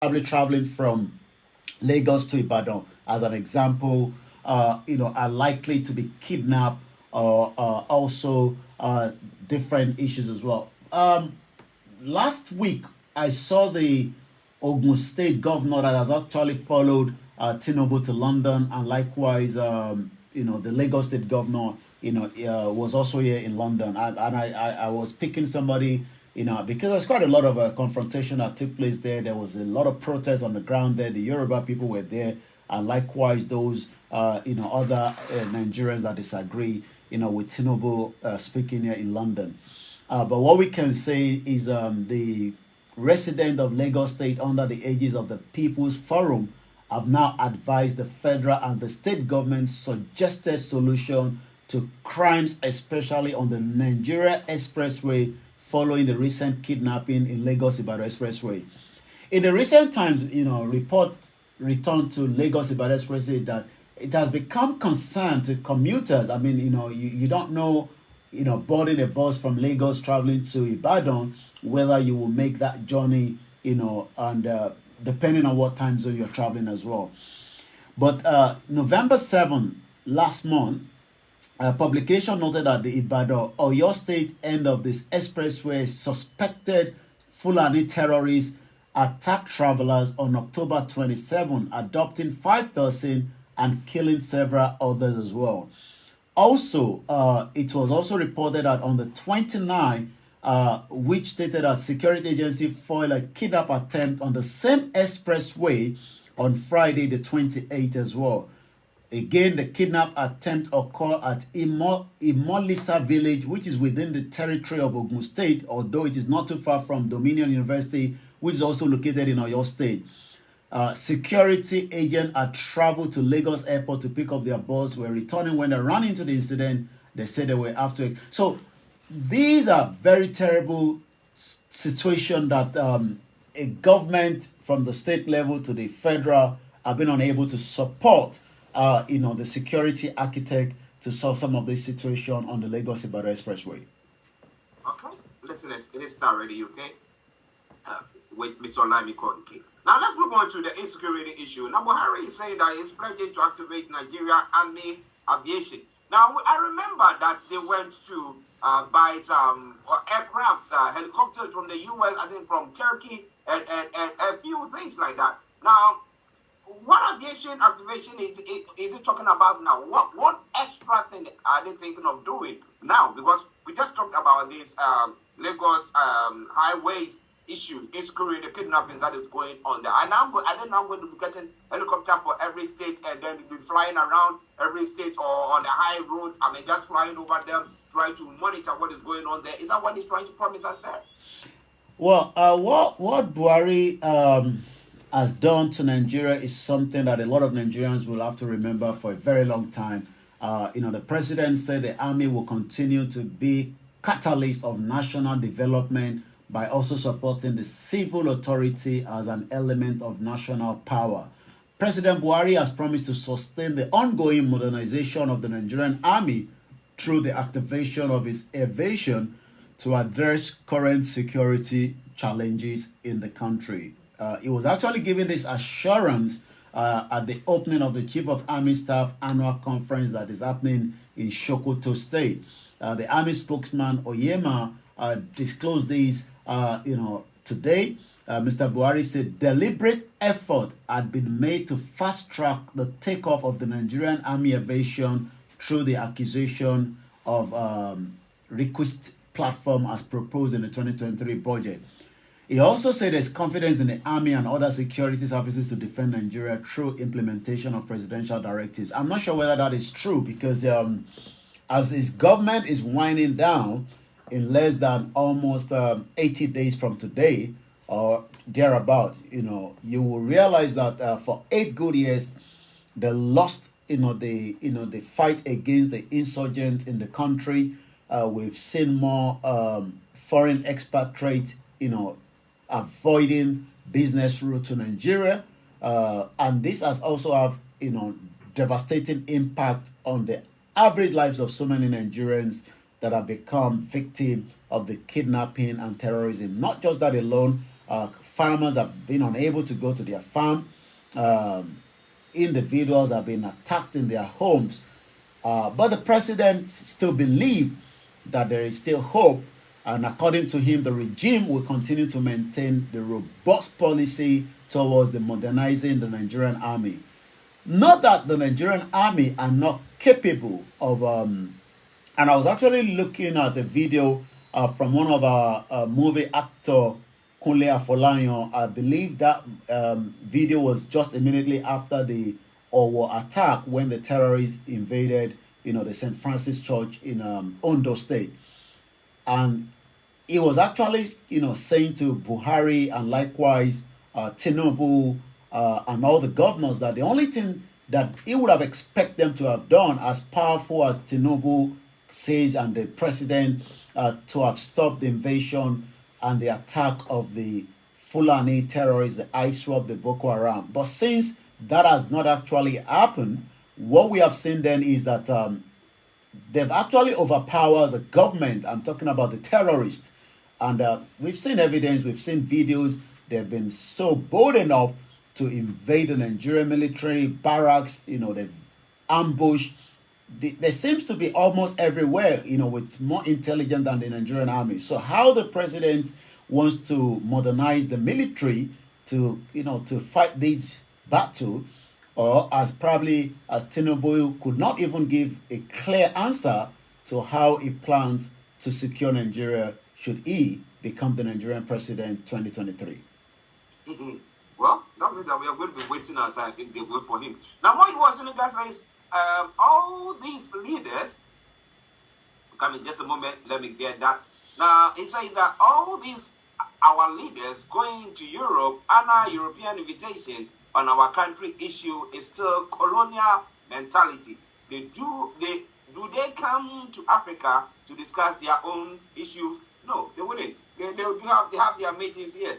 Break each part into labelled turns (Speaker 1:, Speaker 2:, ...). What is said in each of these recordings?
Speaker 1: probably traveling from Lagos to Ibadan, as an example, are likely to be kidnapped or also different issues as well. Last week, I saw the Ogun State governor that has actually followed Tinubu to London, and likewise, the Lagos State governor, was also here in London. And I was picking somebody, because there's quite a lot of confrontation that took place there. There was a lot of protests on the ground there. The Yoruba people were there, and likewise those, other Nigerians that disagree, with Tinubu speaking here in London. But what we can say is the resident of Lagos State under the aegis of the People's Forum have now advised the federal and the state government suggested solution to crimes, especially on the Nigeria Expressway following the recent kidnapping in Lagos Ibadan Expressway. In the recent times, reports returned to Lagos Ibadan Expressway that it has become concern to commuters. I mean, you don't know, boarding a bus from Lagos traveling to Ibadan, whether you will make that journey, and depending on what time zone you're traveling as well. But November 7th, last month, a publication noted that the Ibadan or your state end of this expressway suspected Fulani terrorists attacked travelers on October 27, adopting 5 persons and killing several others as well. Also, it was also reported that on the 29th, which stated that security agency foiled a kidnap attempt on the same expressway on Friday the 28th as well. Again, the kidnap attempt occurred at Imolisa village, which is within the territory of Ogun State, although it is not too far from Dominion University, which is also located in Oyo State. Security agents had traveled to Lagos Airport to pick up their bus, were returning when they ran into the incident. They said they were after it. So these are very terrible situation that a government from the state level to the federal have been unable to support, the security architect to solve some of this situation on the Lagos Ibadan Expressway.
Speaker 2: Okay, listeners, it is Starr Radio, okay? With Mr. Olayomi Koiki. Now let's move on to the insecurity issue. Now Buhari is saying that he's pledging to activate Nigeria Army Aviation. Now I remember that they went to buy some aircrafts, helicopters from the US, I think from Turkey, and a few things like that. Now, what aviation activation is it talking about now? What extra thing are they thinking of doing now? Because we just talked about this Lagos highways issue, insecurity, the kidnapping that is going on there. And they're now going to be getting helicopter for every state and then be flying around every state or on the high road. I mean, just flying over them, trying to monitor what is going on there. Is that what he's trying to promise us there?
Speaker 1: Well, what Buhari has done to Nigeria is something that a lot of Nigerians will have to remember for a very long time. The president said the army will continue to be catalyst of national development by also supporting the civil authority as an element of national power. President Buhari has promised to sustain the ongoing modernization of the Nigerian army through the activation of its aviation to address current security challenges in the country. He was actually giving this assurance at the opening of the Chief of Army Staff annual conference that is happening in Sokoto State. The Army spokesman Oyema disclosed this today. Mr. Buhari said deliberate effort had been made to fast track the takeoff of the Nigerian Army aviation through the acquisition of request platform as proposed in the 2023 budget. He also said there's confidence in the army and other security services to defend Nigeria through implementation of presidential directives. I'm not sure whether that is true because as his government is winding down in less than almost 80 days from today or thereabout, you will realize that for 8 good years, they lost, the fight against the insurgents in the country. We've seen more foreign expatriates, avoiding business route to Nigeria. And this has also have, devastating impact on the average lives of so many Nigerians that have become victim of the kidnapping and terrorism. Not just that alone, Farmers have been unable to go to their farm. Individuals have been attacked in their homes. But the president still believes that there is still hope. And according to him, the regime will continue to maintain the robust policy towards the modernizing the Nigerian army. Not that the Nigerian army are not capable of, and I was actually looking at the video from one of our movie actor, Kunle Afolayan. I believe that video was just immediately after the Owo attack when the terrorists invaded, the St. Francis Church in Ondo State. And he was actually, saying to Buhari and likewise Tinubu and all the governors that the only thing that he would have expected them to have done, as powerful as Tinubu says and the president, to have stopped the invasion and the attack of the Fulani terrorists, the ISWAP, the Boko Haram. But since that has not actually happened, what we have seen then is that they've actually overpowered the government. I'm talking about the terrorists. And we've seen evidence, we've seen videos. They've been so bold enough to invade the Nigerian military barracks. They've ambushed. There seems to be almost everywhere, with more intelligence than the Nigerian army. So how the president wants to modernize the military to, to fight this battle, or as Tinubu could not even give a clear answer to how he plans to secure Nigeria should he become the Nigerian president 2023.
Speaker 2: Well, that means that we are going to be wasting our time if they vote for him. Now, what it was, guys, is all these leaders, come in just a moment, let me get that. Now, it says that all these, our leaders going to Europe and our European invitation on our country issue is still colonial mentality. Do they come to Africa to discuss their own issues? No, they wouldn't. They have their meetings here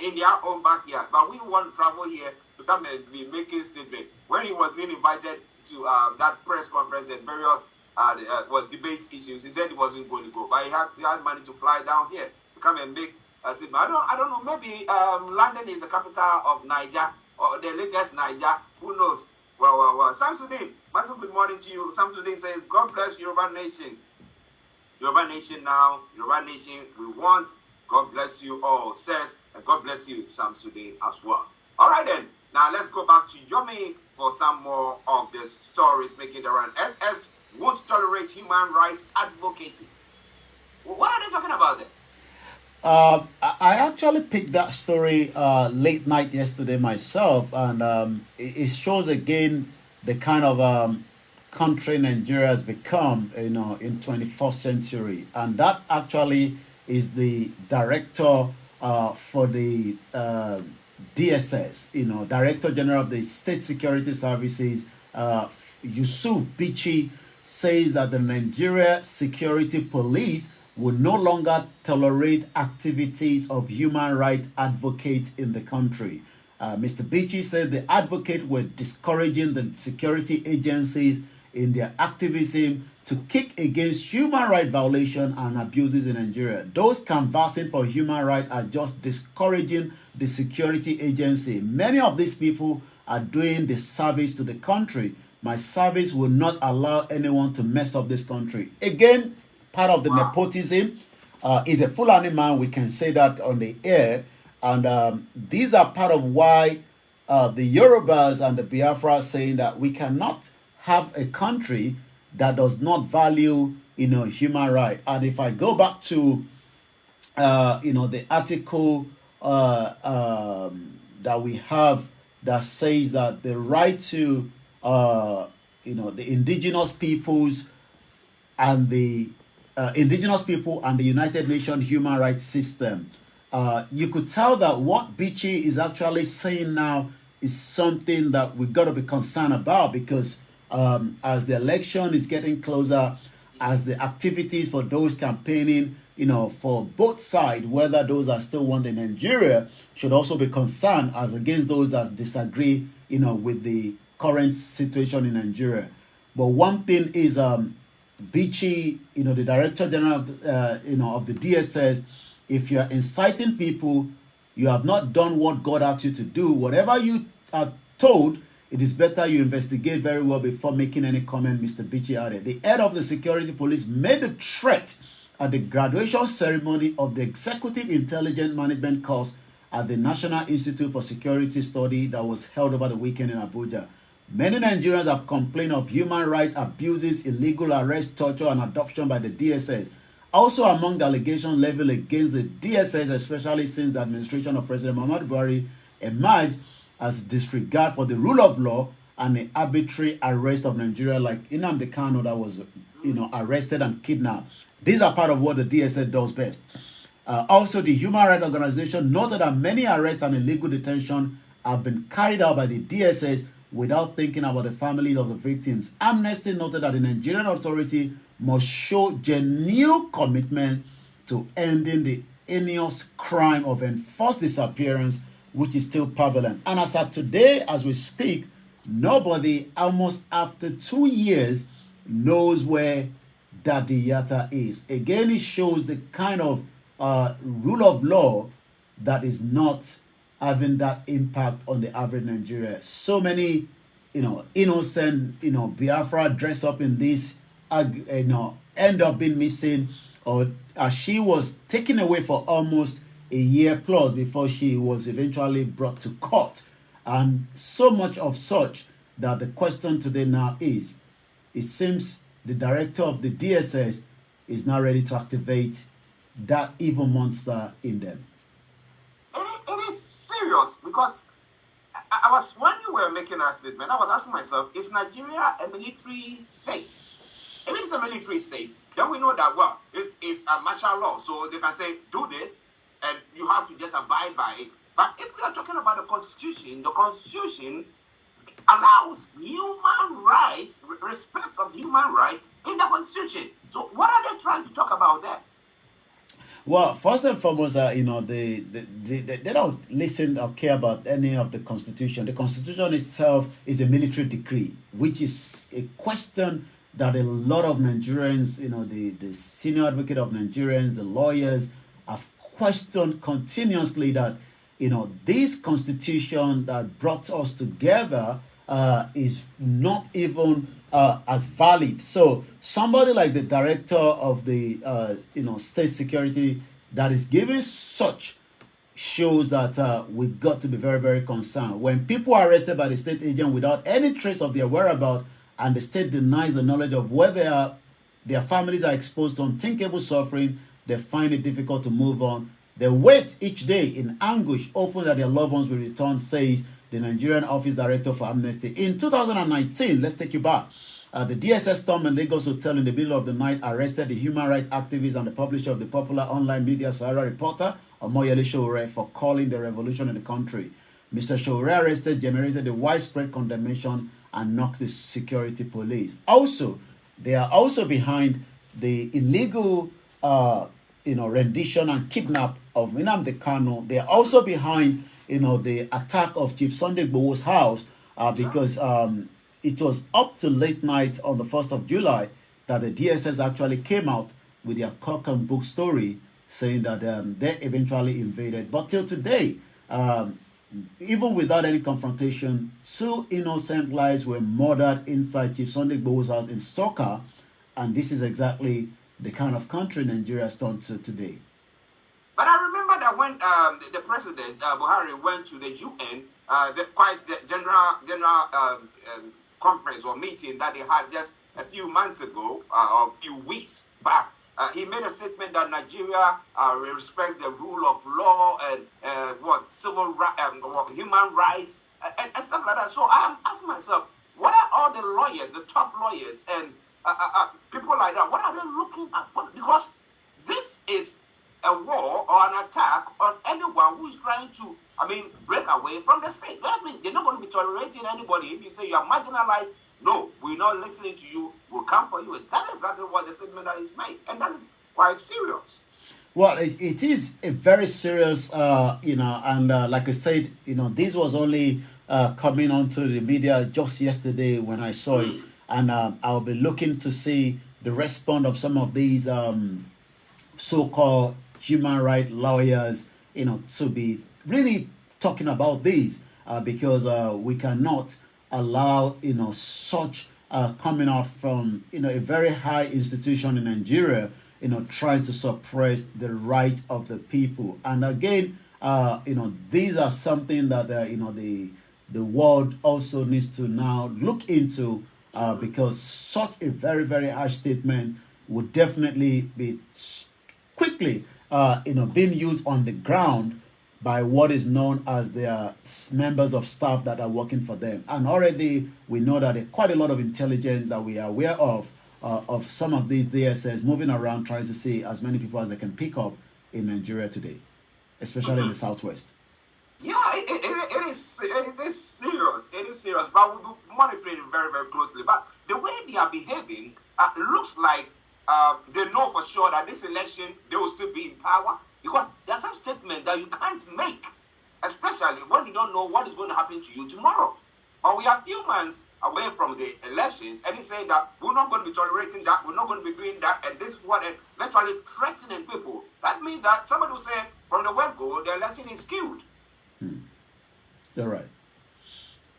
Speaker 2: in their own backyard. But we want to travel here to come and be making statement. When he was being invited to that press conference and various debate issues, he said he wasn't going to go. But he had money to fly down here to come and make a statement. I don't know. Maybe London is the capital of Niger, or the latest Niger. Who knows? Well. Samsudin, massive good morning to you. Samsudin says, God bless Yoruba Nation. Yoruba Nation now, Yoruba Nation, we want. God bless you all, says, and God bless you, Samsudin, as well. All right, then. Now, let's go back to Yomi for some more of the stories making the round. SS won't tolerate human rights advocacy. What are they talking about there?
Speaker 1: I actually picked that story late night yesterday myself, and it shows again the kind of country Nigeria has become, in 21st century. And that actually is the director for the DSS, Director General of the State Security Services, Yusuf Bichi, says that the Nigeria Security Police will no longer tolerate activities of human rights advocates in the country. Mr. Bichi said the advocates were discouraging the security agencies in their activism to kick against human rights violations and abuses in Nigeria. Those canvassing for human rights are just discouraging the security agency. Many of these people are doing the service to the country. My service will not allow anyone to mess up this country. Again, part of the nepotism is a Fulani man. We can say that on the air. And these are part of why the Yorubas and the Biafra are saying that we cannot have a country that does not value, human rights. And if I go back to, the article that we have that says that the right to, the indigenous peoples and the United Nations human rights system, you could tell that what Bichi is actually saying now is something that we've got to be concerned about, because as the election is getting closer, as the activities for those campaigning, for both sides, whether those that still want in Nigeria, should also be concerned as against those that disagree, with the current situation in Nigeria. But one thing is, Bichi, the Director General of, of the DSS, if you are inciting people, You have not done what God asked you to do. Whatever you are told, it is better you investigate very well before making any comment, Mr. Bichi added. The head of the security police made a threat at the graduation ceremony of the Executive Intelligence Management course at the National Institute for Security Study that was held over the weekend in Abuja. Many Nigerians have complained of human rights abuses, illegal arrest, torture, and adoption by the DSS. Also among the allegations leveled against the DSS, especially since the administration of President Muhammadu Buhari emerged as disregard for the rule of law and the arbitrary arrest of Nigeria, like Nnamdi Kanu that was, arrested and kidnapped. These are part of what the DSS does best. Also, the Human Rights Organization noted that many arrests and illegal detention have been carried out by the DSS without thinking about the families of the victims. Amnesty noted that the Nigerian authority must show genuine commitment to ending the heinous crime of enforced disappearance, which is still prevalent. And as of today, as we speak, nobody, almost after 2 years, knows where Daddy Yatta is. Again, it shows the kind of rule of law that is not having that impact on the average Nigeria. So many, innocent, Biafra dress up in this, end up being missing, or she was taken away for almost a year plus before she was eventually brought to court. And so much of such that the question today now is, it seems the director of the DSS is now ready to activate that evil monster in them.
Speaker 2: It is serious, because I was, when you were making that statement, I was asking myself, is Nigeria a military state? If it's a military state, then we know that, well, it's a martial law, so they can say, do this, and you have to just abide by it. But if we are talking about the Constitution allows human rights, respect of human rights in the Constitution. So what are they trying to talk about there?
Speaker 1: Well, first and foremost, they don't listen or care about any of the Constitution. The Constitution itself is a military decree, which is a question that a lot of Nigerians, the senior advocate of Nigerians, the lawyers, have questioned continuously that, this Constitution that brought us together is not even as valid. So somebody like the director of the state security that is giving such shows that we've got to be very, very concerned. When people are arrested by the state agent without any trace of their whereabouts, and the state denies the knowledge of where their families are exposed to unthinkable suffering, they find it difficult to move on. They wait each day in anguish, hoping that their loved ones will return, says the Nigerian Office Director for Amnesty. In 2019, let's take you back. The DSS stormed a Lagos hotel in the middle of the night, arrested the human rights activist and the publisher of the popular online media Sahara Reporter, Omoyele Sowore, for calling the revolution in the country. Mr. Sowore arrested generated a widespread condemnation and knocked the security police. Also, they are also behind the illegal rendition and kidnap of Nnamdi Kanu. They are also behind the attack of Chief Sunday Igboho's house because it was up to late night on the 1st of July that the DSS actually came out with their cock and book story saying that they eventually invaded. But till today, even without any confrontation, 2 innocent lives were murdered inside Chief Sunday Igboho's house in Starr, and this is exactly the kind of country Nigeria has turned to today.
Speaker 2: But I remember that when the president Buhari went to the UN, the general conference or meeting that they had just a few months ago, or a few weeks back, he made a statement that Nigeria respect the rule of law and civil rights, human rights, and stuff like that. So I'm asking myself, what are all the lawyers, the top lawyers, and people like that? What are they looking at? Because this is a war or an attack on anyone who is trying to, break away from the state. That means they're not going to be tolerating anybody. If you say you are marginalized, no, we're not listening to you, we'll come for you. That is exactly what the statement that is made, and that is quite serious.
Speaker 1: Well, it is a very serious, and like I said, this was only coming onto the media just yesterday when I saw it, and I'll be looking to see the response of some of these so-called human rights lawyers, to be really talking about this because we cannot allow such coming out from a very high institution in Nigeria, trying to suppress the right of the people. And again, these are something that the world also needs to now look into because such a very, very harsh statement would definitely be quickly being used on the ground by what is known as their members of staff that are working for them. And already we know that quite a lot of intelligence that we are aware of some of these DSS moving around trying to see as many people as they can pick up in Nigeria today, especially in the southwest.
Speaker 2: Yeah, it is serious. It is serious, but we'll be monitoring very, very closely. But the way they are behaving looks like they know for sure that this election, they will still be in power. Because there are some statements that you can't make, especially when you don't know what is going to happen to you tomorrow. But we are few months away from the elections, and he's saying that we're not going to be tolerating that, we're not going to be doing that, and this is what, and virtually threatening people. That means that somebody will say from the word go, the election is skewed.
Speaker 1: You're right.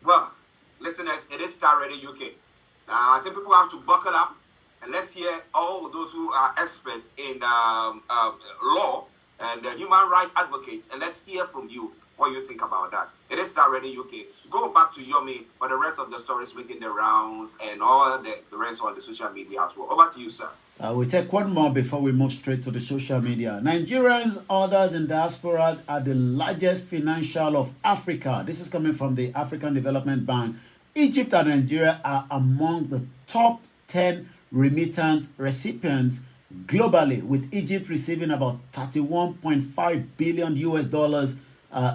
Speaker 2: Well, listeners, it is Starr Radio UK. Now, I think people have to buckle up, and let's hear all those who are experts in law and human rights advocates, and let's hear from you what you think about that. It is Starr Radio UK. Go back to Yomi for the rest of the stories making the rounds and all the rest on the social media as well. Over to you, sir.
Speaker 1: We take one more before we move straight to the social media. Nigerians, others in diaspora are the largest financial of Africa. This is coming from the African Development Bank. Egypt and Nigeria are among the top 10 remittance recipients globally, with Egypt receiving about 31.5 billion US dollars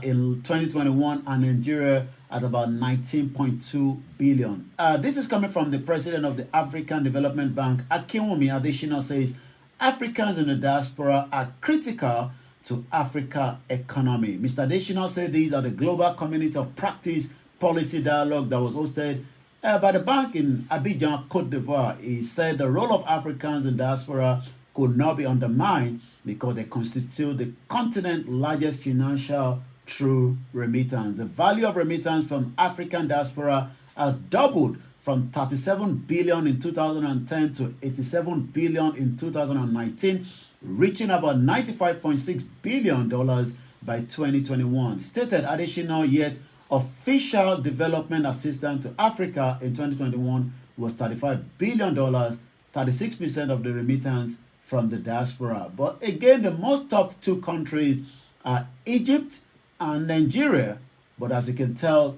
Speaker 1: in 2021 and Nigeria at about 19.2 billion. This is coming from the president of the African Development Bank, Akinwumi Adesina, says Africans in the diaspora are critical to Africa economy. Mr. Adesina said these are the global community of practice policy dialogue that was hosted by the bank in Abidjan, Cote d'Ivoire. He said the role of Africans in diaspora could not be undermined because they constitute the continent's largest financial through remittance. The value of remittance from African diaspora has doubled from 37 billion in 2010 to 87 billion in 2019, reaching about $95.6 billion by 2021. Stated additional yet official development assistance to Africa in 2021 was $35 billion, 36% of the remittance from the diaspora. But again, the most top two countries are Egypt and Nigeria. But as you can tell,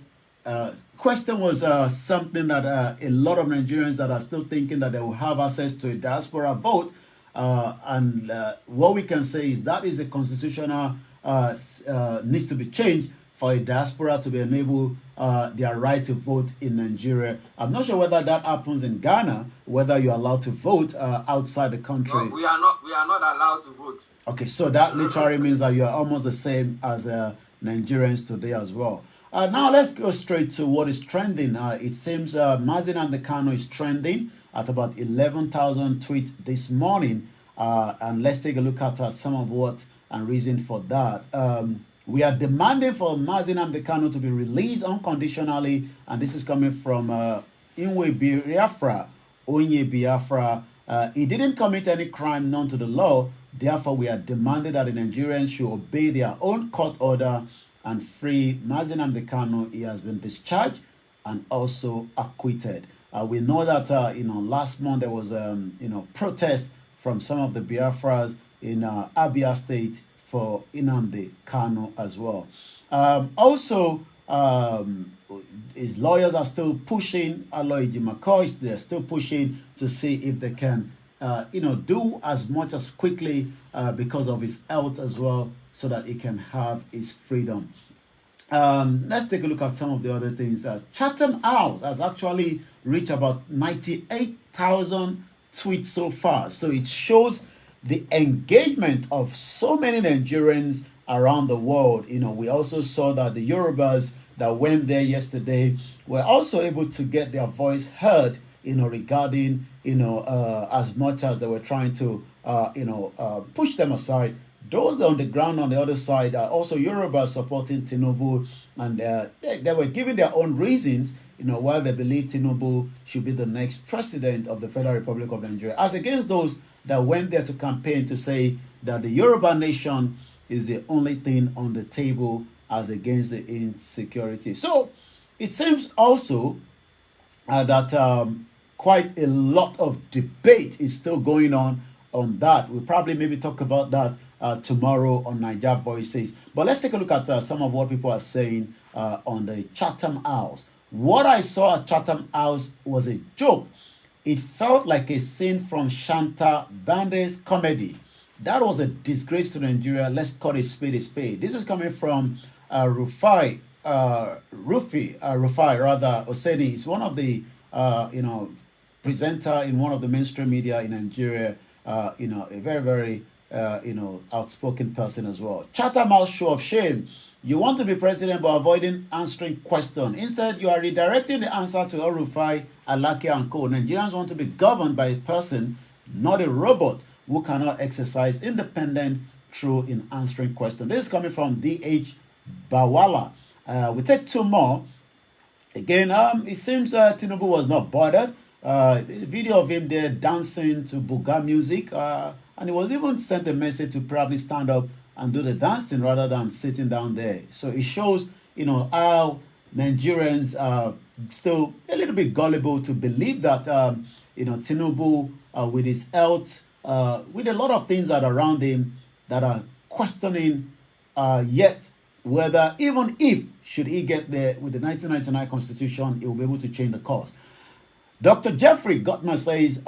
Speaker 1: question was something that a lot of Nigerians that are still thinking that they will have access to a diaspora vote. And what we can say is that is a constitutional needs to be changed for a diaspora to be enabled their right to vote in Nigeria. I'm not sure whether that happens in Ghana, whether you're allowed to vote outside the country.
Speaker 2: No, we are not allowed to vote.
Speaker 1: Okay, so that literally means that you're almost the same as Nigerians today as well. Now let's go straight to what is trending. It seems Mazi Nnamdi Kanu is trending at about 11,000 tweets this morning. And let's take a look at some of what and reason for that. We are demanding for Mazi Nnamdi Kanu to be released unconditionally, and this is coming from Inwe Biafra, Onye Biafra. He didn't commit any crime known to the law. Therefore, we are demanding that the Nigerians should obey their own court order and free Mazi Nnamdi Kanu. He has been discharged and also acquitted. We know that last month there was protest from some of the Biafras in Abia State for Nnamdi Kanu as well. His lawyers are still pushing, Olayomi Koiki, they're still pushing to see if they can, do as much as quickly because of his health as well, so that he can have his freedom. Let's take a look at some of the other things. Chatham House has actually reached about 98,000 tweets so far. So it shows the engagement of so many Nigerians around the world. We also saw that the Yorubas that went there yesterday were also able to get their voice heard, regarding, as much as they were trying to, push them aside. those on the ground on the other side are also Yoruba supporting Tinubu, and they were giving their own reasons, why they believe Tinubu should be the next president of the Federal Republic of Nigeria, as against those that went there to campaign to say that the Yoruba nation is the only thing on the table as against the insecurity. So it seems also that quite a lot of debate is still going on that. We'll probably maybe talk about that tomorrow on Niger Voices. But let's take a look at some of what people are saying on the Chatham House. What I saw at Chatham House was a joke. It felt like a scene from Shanta Bande's comedy. That was a disgrace to Nigeria. Let's call it spade a spade. This is coming from Rufai Oseni. He's one of the presenter in one of the mainstream media in Nigeria. A very, very outspoken person as well. Chatham House show of shame. You want to be president but avoiding answering questions. Instead, you are redirecting the answer to Rufai, Alake and co. Nigerians want to be governed by a person, not a robot, who cannot exercise independent through in answering questions. This is coming from D.H. Bawala. We take two more. Again, it seems Tinubu was not bothered. Video of him there dancing to Buga music, and he was even sent a message to probably stand up and do the dancing rather than sitting down there. So it shows, how Nigerians are still a little bit gullible to believe that, Tinubu, with his health, with a lot of things that are around him that are questioning yet whether, even if, should he get there with the 1999 Constitution, he will be able to change the course. Dr. Jeffrey Gottman says,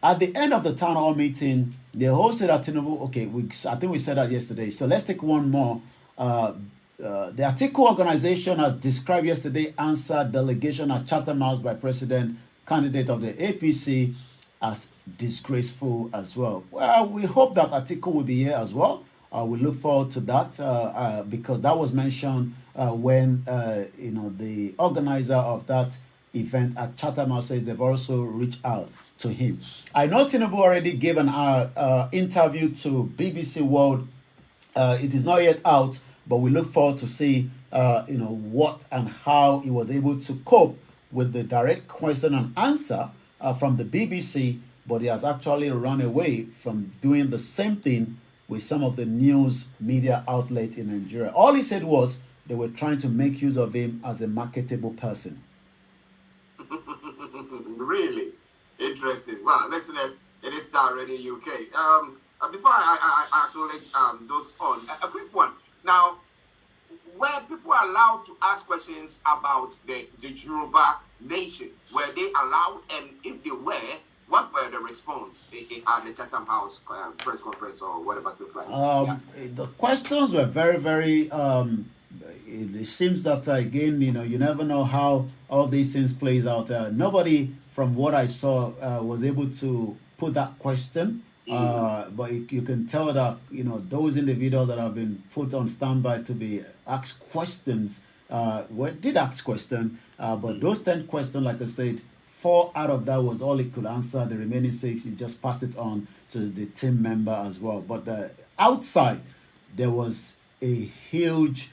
Speaker 1: at the end of the town hall meeting, the host said at Tinubu, okay, I think we said that yesterday. So let's take one more. The Article organization has described yesterday answered delegation at Chatham House by President, candidate of the APC, as disgraceful as well. Well, we hope that Article will be here as well. We look forward to that because that was mentioned when the organizer of that event at Chatham House says they've also reached out to him. I know Tinubu already gave an interview to BBC World. It is not yet out, but we look forward to see what and how he was able to cope with the direct question and answer from the BBC, but he has actually run away from doing the same thing with some of the news media outlets in Nigeria. All he said was they were trying to make use of him as a marketable person.
Speaker 2: Really interesting. Well, listeners, it is Starr Radio UK. Before I acknowledge those on, a quick one. Now, were people allowed to ask questions about the Yoruba nation? Were they allowed? And if they were, what were the response at the Chatham House press conference or whatever it looked like?
Speaker 1: The questions were very, very. It seems that again, you never know how all these things plays out. Nobody, from what I saw, was able to put that question. But you can tell that those individuals that have been put on standby to be asked questions did ask questions. But those 10 questions, like I said, 4 out of that was all he could answer. The remaining 6, he just passed it on to the team member as well. But outside, there was a huge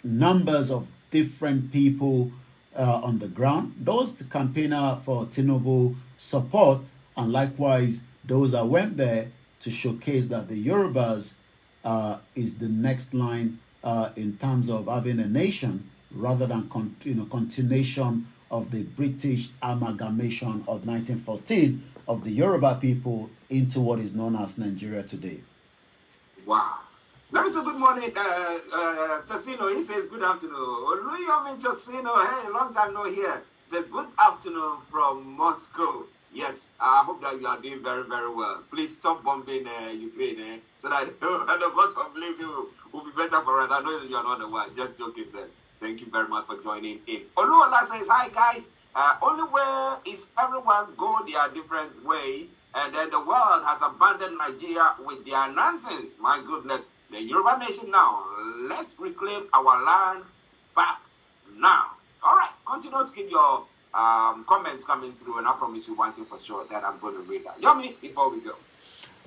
Speaker 1: numbers of different people on the ground. Those campaigner for Tinubu support, and likewise those that went there to showcase that the Yorubas is the next line in terms of having a nation rather than continuation of the British amalgamation of 1914 of the Yoruba people into what is known as Nigeria today.
Speaker 2: Wow. Let me say good morning, Tassino. He says good afternoon. Olayomi Tassino, hey, long time no here. He says good afternoon from Moscow. Yes, I hope that you are doing very, very well. Please stop bombing Ukraine so that the cost of living will be better for us. I know that you are not the one. Just joking there. Thank you very much for joining in. Oluola says, hi guys. Only way is everyone go their different ways, and then the world has abandoned Nigeria with their nonsense. My goodness. The Yoruba nation now, let's reclaim our land back now. All right, continue to keep your comments coming through, and I promise you one thing for sure that I'm going to read that. Yomi, before we go.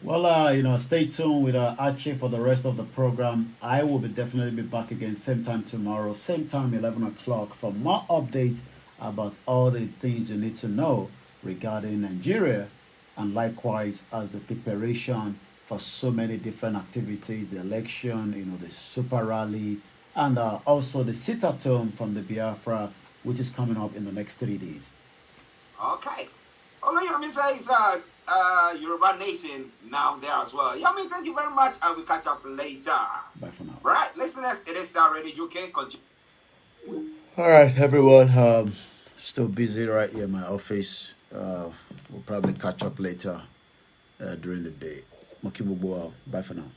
Speaker 1: Well, stay tuned with Archie for the rest of the program. I will be definitely be back again same time tomorrow, same time 11 o'clock for more updates about all the things you need to know regarding Nigeria, and likewise as the preparation for so many different activities, the election, the super rally, and also the sit-at-home from the Biafra, which is coming up in the next 3 days.
Speaker 2: Okay. Olayomi says Yoruba Nation now there as well. Yomi, thank you very much, and we'll catch up later.
Speaker 1: Bye for now.
Speaker 2: Right, listeners, it is Starr Radio UK. Continue.
Speaker 1: All right, everyone. Still busy right here in my office. We'll probably catch up later during the day. Mokibubuwa. Bye for now.